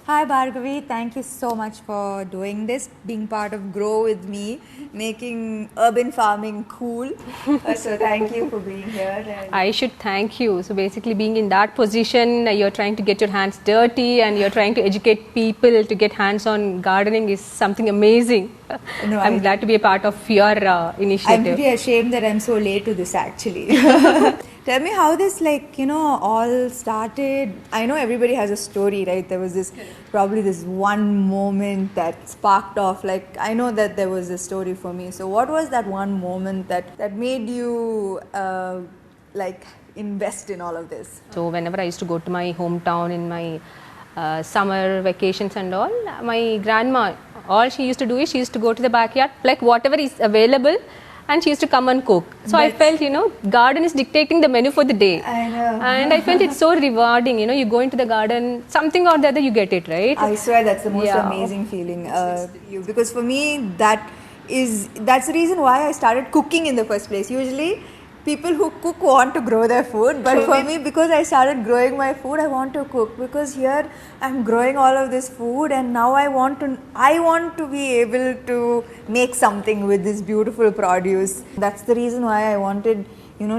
Hi Bhargavi, thank you so much for doing this, being part of Grow with me, making urban farming cool. So thank you for being here. I should thank you. So basically, being in that position, you're trying to get your hands dirty and you're trying to educate people to get hands on gardening is something amazing. No, I'm glad to be a part of your I'm initiative. pretty ashamed that I'm so late to this actually. Tell me how this all started. I know everybody has a story, right? There was probably this one moment that sparked off. Like I know that there was a story for me. So what was that one moment that made you invest in all of this? So whenever I used to go to my hometown in my summer vacations and all, my grandma, all she used to do is she used to go to the backyard, pluck whatever is available, and she used to come and cook. So I felt, garden is dictating the menu for the day. I know. And I felt it's so rewarding, you go into the garden, something or the other you get it, right? I swear that's the most Yeah. amazing feeling. Because for me that's the reason why I started cooking in the first place. Usually people who cook want to grow their food, but for me, because I started growing my food, I want to cook, because here I'm growing all of this food and now I want to be able to make something with this beautiful produce. That's the reason why I wanted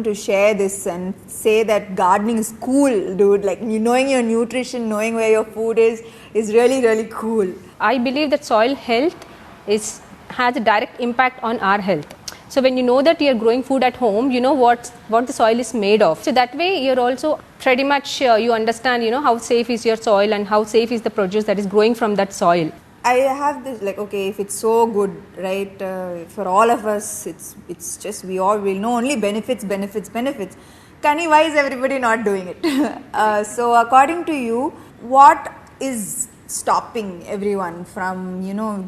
to share this and say that gardening is cool, dude. Like knowing your nutrition, knowing where your food is really, really cool. I believe that soil health has a direct impact on our health. So when you know that you're growing food at home, you know what the soil is made of. So that way you're also pretty much, you understand, how safe is your soil and how safe is the produce that is growing from that soil. I have this okay, if it's so good, right, for all of us, it's just we all will know only benefits. Kani, why is everybody not doing it? So according to you, what is stopping everyone from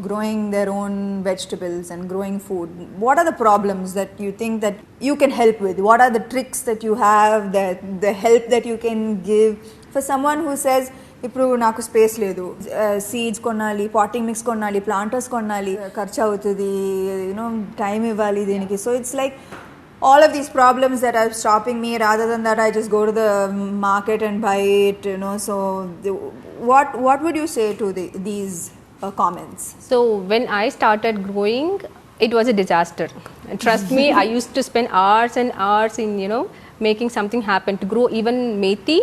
growing their own vegetables and growing food? What are the problems that you think that you can help with? What are the tricks that you have, the help that you can give for someone who says ఇప్పుడు నాకు space లేదు, seeds కొనాలి, potting mix కొనాలి, planters కొనాలి, ఖర్చు అవుతుంది, time ఇవ్వాలి దీనికి. So it's like all of these problems that are stopping me, rather than that I just go to the market and buy it, so what would you say to these comments? So when I started growing, it was a disaster. And trust me, I used to spend hours and hours in making something happen. To grow even methi,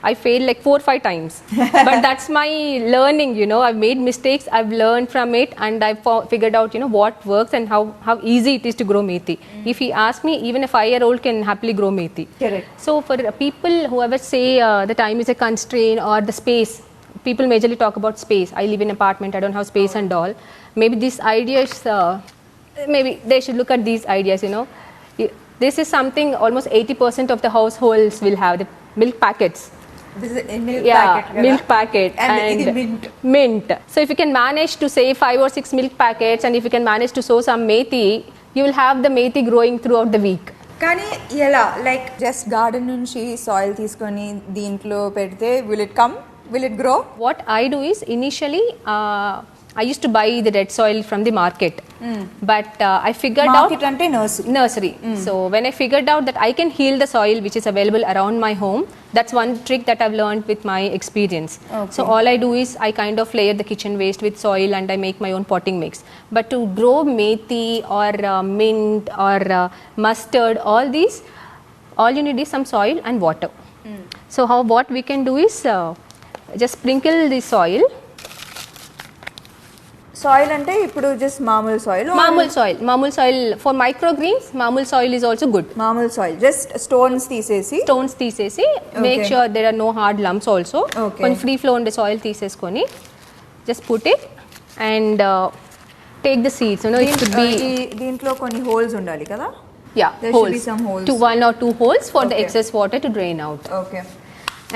I failed like 4 or 5 times. But that's my learning, I've made mistakes, I've learned from it, and I've figured out, what works and how easy it is to grow methi. If he asks me, even a 5-year-old can happily grow methi. Correct. So for people who ever say the time is a constraint or the space, people majorly talk about space. I live in an apartment, I don't have space and all. Maybe this idea is, maybe they should look at these ideas, This is something almost 80% of the households will have, the milk packets. This is a milk packet. Right? Milk packet and mint. So if you can manage to save 5 or 6 milk packets, and if you can manage to sow some methi, you will have the methi growing throughout the week. కానీ ఎలా, like just garden నుంచి soil తీసుకొని దీంట్లో పెడితే will it grow? What I do is, initially I used to buy the red soil from the market, but I figured market out ante nursery. So when I figured out that I can heal the soil which is available around my home, that's one trick that I've learned with my experience. Okay. So all I do is I kind of layer the kitchen waste with soil and I make my own potting mix. But to grow methi or mint or mustard, all you need is some soil and water. So what we can do is just sprinkle the soil. Soil అంటే ఇప్పుడు just మామూలు soil for microgreens. మామూలు soil is also good. మామూలు soil just stones తీసేసి make sure there are no hard lumps also. When free flow ఉండే soil తీసేసుకొని just put it and take the seeds, it should be దీంట్లో కొన్ని holes ఉండాలి కదా? There holes. should be some holes. 1 or 2 holes for the excess water to drain out. Okay.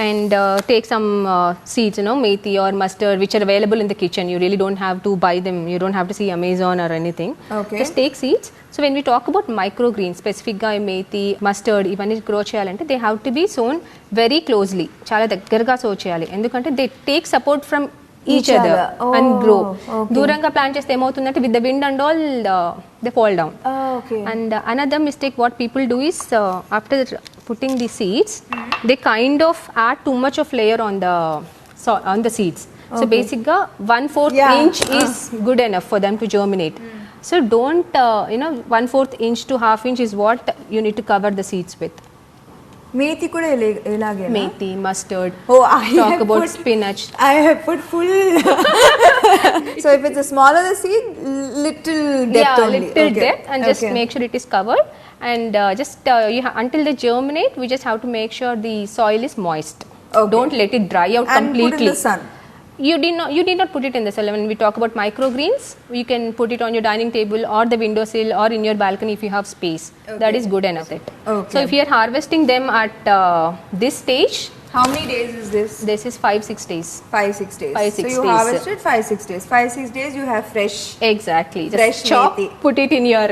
And take some seeds, methi or mustard, which are available in the kitchen. You really don't have to buy them. You don't have to see Amazon or anything. Okay. Just take seeds. So when we talk about microgreens, specific ga methi, mustard, even grow cheyalante, they have to be sown very closely. Chala దగ్గరగా sow cheyali. ఎందుకంటే they take support from each other and grow. దూరంగా plant చేస్తే ఏమవుతుందంటే with the wind and all they fall down. Okay. And another mistake what people do is after putting the seeds, they kind of add too much of layer on the seeds. So basically 1/4 Yeah. inch is good enough for them to germinate. So don't 1/4 inch to half inch is what you need to cover the seeds with. Methi kuda elage. Methi, mustard. Oh, I Talk have about put- spinach. I have put full. So if it's a smaller the seed, little depth only. Little Okay. depth, and just make sure it is covered. And until they germinate, we just have to make sure the soil is moist. Okay. Don't let it dry out And completely. put in the sun. You did not put it in the sun. When we talk about microgreens, you can put it on your dining table or the windowsill or in your balcony if you have space. That is good enough. Okay. So if you are harvesting them at this stage, How many days is this? this is 5-6 days. 5-6 days. 5-6 so you days. harvest it 5-6 days. 5-6 days you have fresh. Exactly. Just Fresh chop, methi. put it in your.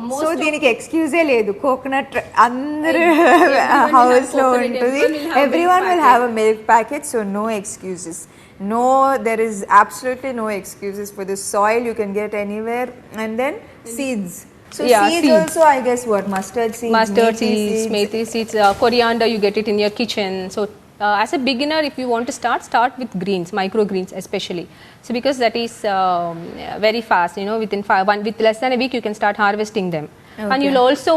Most so of- దీనికి excuse లేదు coconut అందరు Everyone will house have లో coconut, ఉంటుంది everyone will have everyone milk will have a milk packet so no excuses no there is absolutely no excuses for this soil you can get anywhere and then seeds so Yeah, seeds seeds. Also I guess what mustard seeds mustard seeds, methi seeds, coriander, you get it in your kitchen. So as a beginner, if you want to start with greens, microgreens especially. So because that is very fast, with less than a week you can start harvesting them. And you'll also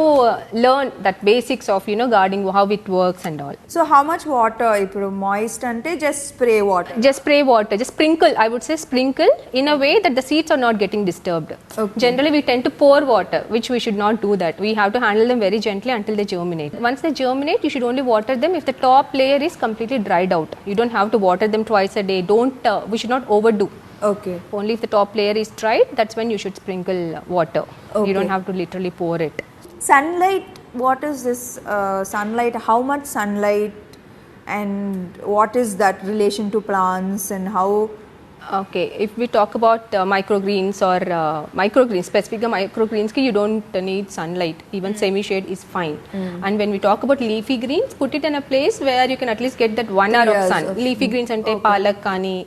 learn that basics of gardening, how it works and all. So how much water ఇప్పుడు moist అంటే just spray water Just spray water, just sprinkle. I would say sprinkle in a way that the seeds are not getting disturbed. Okay. Generally, we tend to pour water, which we should not do that. We have to handle them very gently until they germinate. Once they germinate, you should only water them if the top layer is completely dried out. You don't have to water them twice a day. We should not overdo. Okay Only if the top layer is dried, that's when you should sprinkle water. Okay. You don't have to literally pour it. Sunlight, what is this sunlight? How much sunlight and what is that relation to plants and how? Okay, if we talk about microgreens or microgreens, specifically microgreens, you don't need sunlight. Even semi-shade is fine. And when we talk about leafy greens, put it in a place where you can at least get that 1 hour of Yes, sun. of- Leafy greens ante palak kani,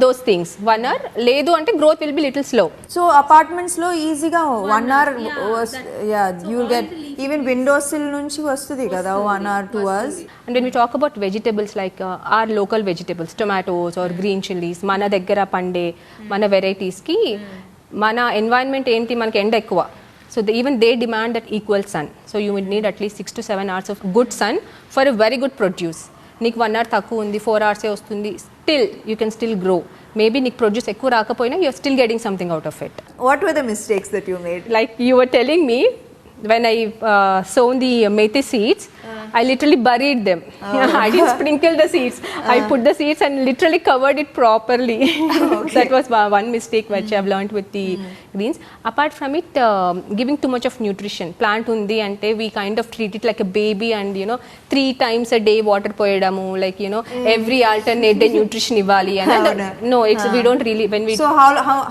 those things. 1 hour, ledu ante growth will be little slow. So apartments lo easy ga 1 hour you will get even windowsill nunchi vastudi kada 1 hour 2 hours. And when we talk about vegetables like our local vegetables, tomatoes or green chilies, mana daggara pande, mana varieties ki, mana environment enti manaki end ఎక్కువ. So even they demand that equal sun. So you would need at least 6 to 7 hours of good sun for a very good produce. నీకు 1 hour తక్కువ ఉంది 4 hours వస్తుంది, still you can still grow. Maybe నీకు produce ఎక్కువ రాకపోయినా you're still getting something out of it. What were the mistakes that you made? Like you were telling me, when I sown the methi seeds, I literally buried them. I didn't sprinkle the seeds. I put the seeds and literally covered it properly. That was one mistake which I've learned with the greens. Apart from it, giving too much of nutrition. Plant undi ante we kind of treat it like a baby and 3 times a day water poyedamu, like every alternate day nutrition ivali. And no, we don't really, when we So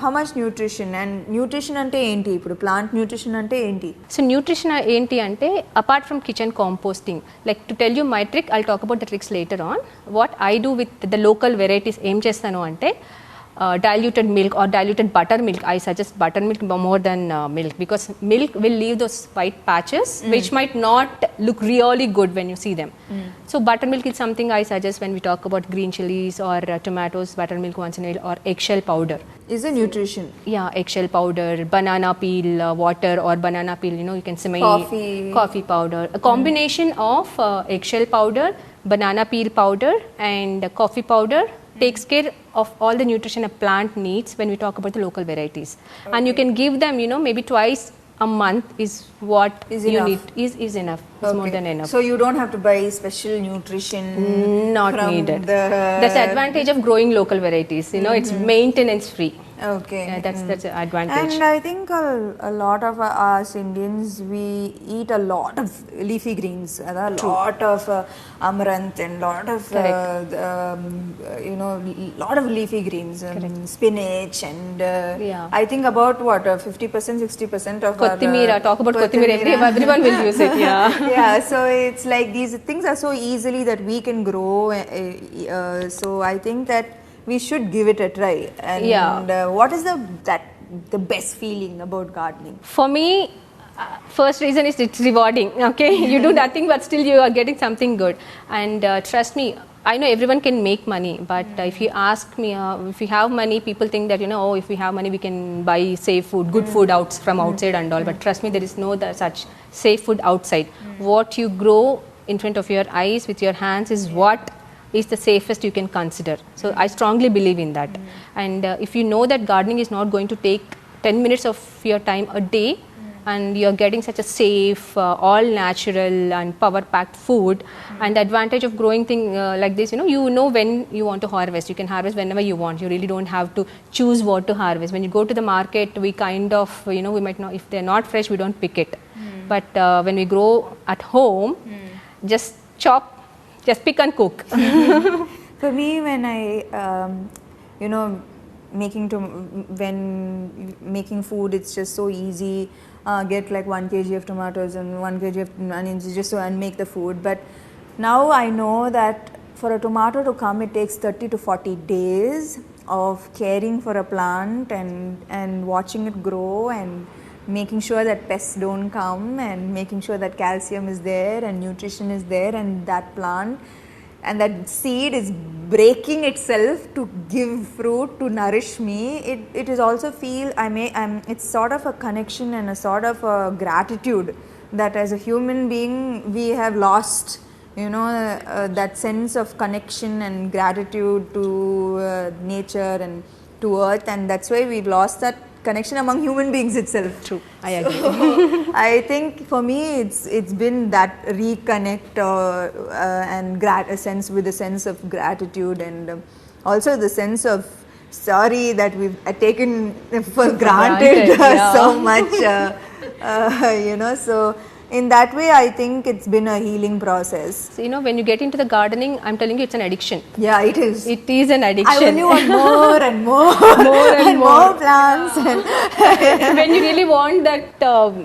how much nutrition and nutrition ante enti ipudu plant nutrition ante enti? So nutrition ఏంటి అంటే apart from kitchen composting, like to tell you my trick, I'll talk about the tricks later on. What I do with the local varieties ఏం చేస్తాను అంటే diluted milk or diluted buttermilk. I suggest buttermilk more than milk because milk will leave those white patches which might not look really good when you see them. So buttermilk is something I suggest when we talk about green chilies or tomatoes, buttermilk once in a while, or eggshell powder. Is a nutrition. Yeah, eggshell powder, banana peel water or banana peel, you can simmer coffee powder. A combination of eggshell powder, banana peel powder and coffee powder takes care of all the nutrition a plant needs when we talk about the local varieties. Okay. And you can give them, maybe twice a month is what Is you enough. need. Is enough. It's more than enough. So you don't have to buy special nutrition. Not from needed. That's the advantage of growing local varieties. It's maintenance free. Okay. Yeah, that's the advantage. And I think a lot of us Indians, we eat a lot of leafy greens, a lot of amaranth and lot of lot of leafy greens, spinach and I think about 50% 60% of Kothimira, talk about Kothimira, everyone will use it. Yeah, so it's like these things are so easily that we can grow, so I think that we should give it a try. And what is the best feeling about gardening? For me, first reason is it's rewarding. Okay, you do nothing but still you are getting something good. And trust me, I know everyone can make money, but if you ask me, if you have money, people think that, oh, if we have money, we can buy safe food, good food from outside and all. But trust me, there is no such safe food outside. What you grow in front of your eyes with your hands is what is the safest you can consider. So I strongly believe in that. And if you know that gardening is not going to take 10 minutes of your time a day, and you're getting such a safe, all natural and power packed food, and the advantage of growing thing like this, you know when you want to harvest. You can harvest whenever you want. You really don't have to choose what to harvest. When you go to the market, we kind of, we might not, if they're not fresh, we don't pick it. But when we grow at home, just chop, just pick and cook. For me, when when making food, it's just so easy. Get like 1 kg of tomatoes and 1 kg of onions just so and make the food. But now I know that for a tomato to come, it takes 30 to 40 days of caring for a plant and watching it grow and making sure that pests don't come and making sure that calcium is there and nutrition is there, and that plant and that seed is breaking itself to give fruit, to nourish me. It is also feel it's sort of a connection and a sort of a gratitude that as a human being we have lost, that sense of connection and gratitude to nature and to earth, and that's why we've lost that connection among human beings itself. True, I agree. I think for me it's been that reconnect and a sense of gratitude, and also the sense of sorry that we've taken for granted yeah. so much, so in that way I think it's been a healing process. So, when you get into the gardening, I'm telling you, it's an addiction. Yeah, it is. It is an addiction. I only want more and more, and more plants. And when you really want that,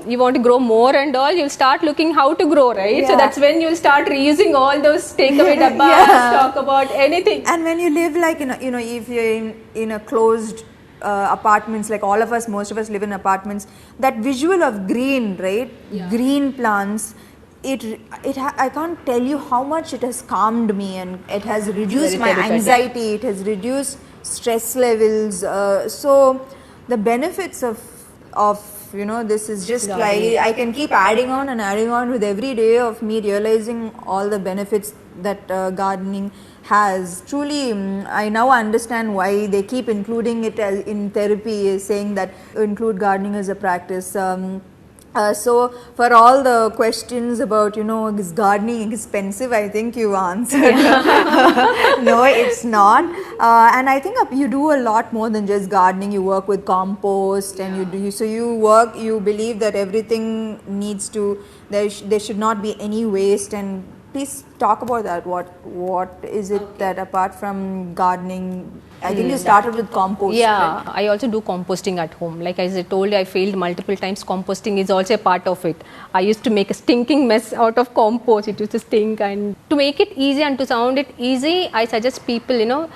you want to grow more and all, you'll start looking how to grow, right? Yeah. So that's when you'll start reusing all those takeaway dabbas, talk about anything. And when you live like, if you're in a closed apartments, like all of us, most of us live in apartments, that visual of green, right? Yeah. Green plants, I can't tell you how much it has calmed me, and it has reduced my anxiety, it has reduced stress levels. So the benefits of this is just like, I can keep adding on with every day of me realizing all the benefits that gardening has. Truly, I now understand why they keep including it as in therapy, saying that include gardening as a practice. So for all the questions about, is gardening expensive, I think you answered. No, it's not. And I think you do a lot more than just gardening. You work with compost, and you believe that everything needs to, there should not be any waste. And please talk about that. What is it that apart from gardening, I think you started with compost. Yeah, right? I also do composting at home. Like as I told you, I failed multiple times. Composting is also a part of it. I used to make a stinking mess out of compost. It used to stink. And to make it easy and to sound it easy, I suggest people,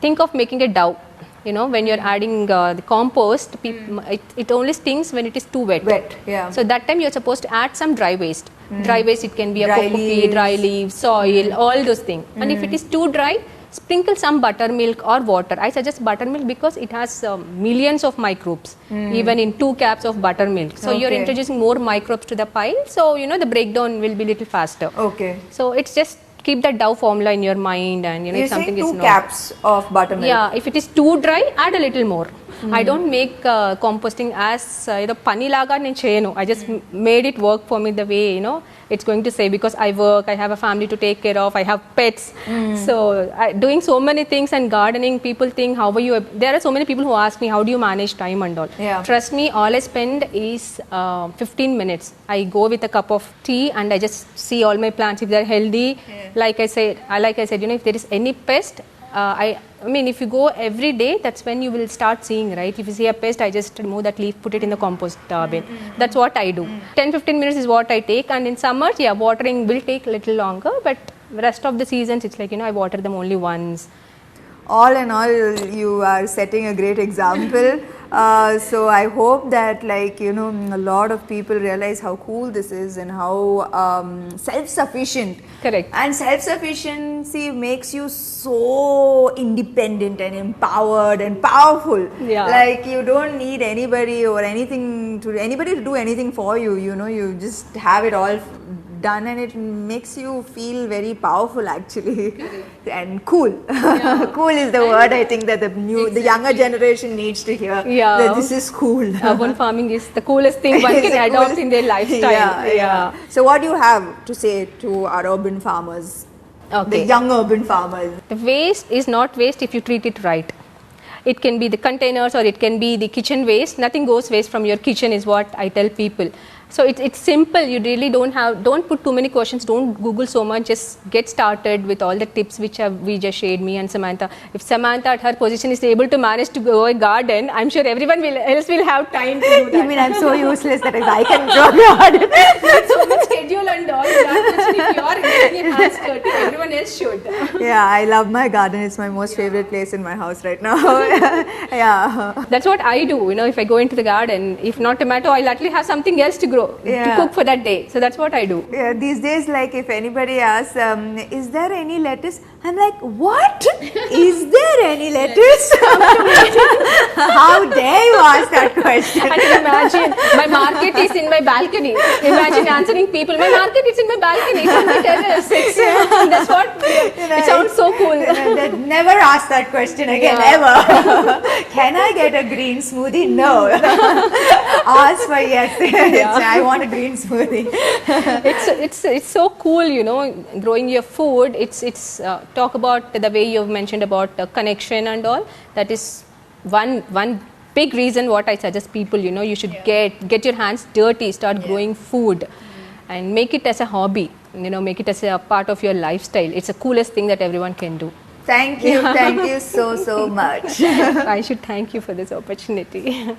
think of making a dough. When you're adding the compost, it only stinks when it is too wet. Yeah. So that time you're supposed to add some dry waste. Dry waste, it can be a Dry coconut, dry leaves, soil, all those things. And if it is too dry, sprinkle some buttermilk or water. I suggest buttermilk because it has millions of microbes, even in 2 cups of buttermilk. So you're introducing more microbes to the pile. So, the breakdown will be a little faster. Okay. So it's just keep that dough formula in your mind, and if something is not. 2 cups of buttermilk. Yeah, if it is too dry, add a little more. I don't make composting as pani laga నేను చేయను. I just made it work for me the way it's going to say, because I work, I have a family to take care of, I have pets. So doing so many things, and gardening, people think there are so many people who ask me how do you manage time and all. Yeah. Trust me, all I spend is 15 minutes. I go with a cup of tea and I just see all my plants if they're healthy. Like I said, if there is any pest, I mean, if you go every day, that's when you will start seeing, right? If you see a pest, I just remove that leaf, put it in the compost bin. That's what I do. 10-15 minutes is what I take. And in summers, watering will take a little longer, but rest of the seasons, it's like, I water them only once. All in all, you are setting a great example. So I hope that, like, you know, a lot of people realize how cool this is and how self-sufficient. Correct. And self-sufficiency makes you so independent and empowered and powerful. Yeah. Like, you don't need anybody or anybody to do anything for you. You know, you just have it all done, and it makes you feel very powerful, actually. And cool. Cool is the word I think that the younger generation needs to hear. Yeah. That this is cool. Urban farming is the coolest thing one It's can the adopt coolest- in their lifestyle. Yeah. So what do you have to say to our urban farmers? Okay. The young urban farmers. The waste is not waste if you treat it right. It can be the containers or it can be the kitchen waste. Nothing goes waste from your kitchen is what I tell people. So it's simple. You really don't put too many questions. Don't Google so much. Just get started with all the tips which we just shared, me and Samantha. If Samantha at her position is able to manage to grow a garden, I'm sure everyone else will have time to do that. You mean I'm so useless that I can grow a garden? So much schedule and all that. If you are getting your hands dirty, everyone else should. Yeah, I love my garden. It's my most favorite place in my house right now. Yeah. That's what I do. You know, if I go into the garden, if not tomato, I'll at least have something else to grow, Yeah. to cook for that day. So that's what I do. Yeah, these days, like, if anybody asks, is there any lettuce? I'm like, what? Is there any lettuce? How dare you ask that question? I can imagine my market is in my balcony. Imagine answering people, my market is in my balcony, it's on my terrace. That's what, it sounds so cool. Never ask that question again, Yeah. ever. Can I get a green smoothie? No. Ask for yes. I want a green smoothie. It's so cool, you know, growing your food. It's talk about the way you've mentioned about connection and all. That is one big reason what I suggest people, you know, you should get your hands dirty, start growing food, and make it as a hobby. You know, make it as a part of your lifestyle. It's the coolest thing that everyone can do. Thank you so much. I should thank you for this opportunity.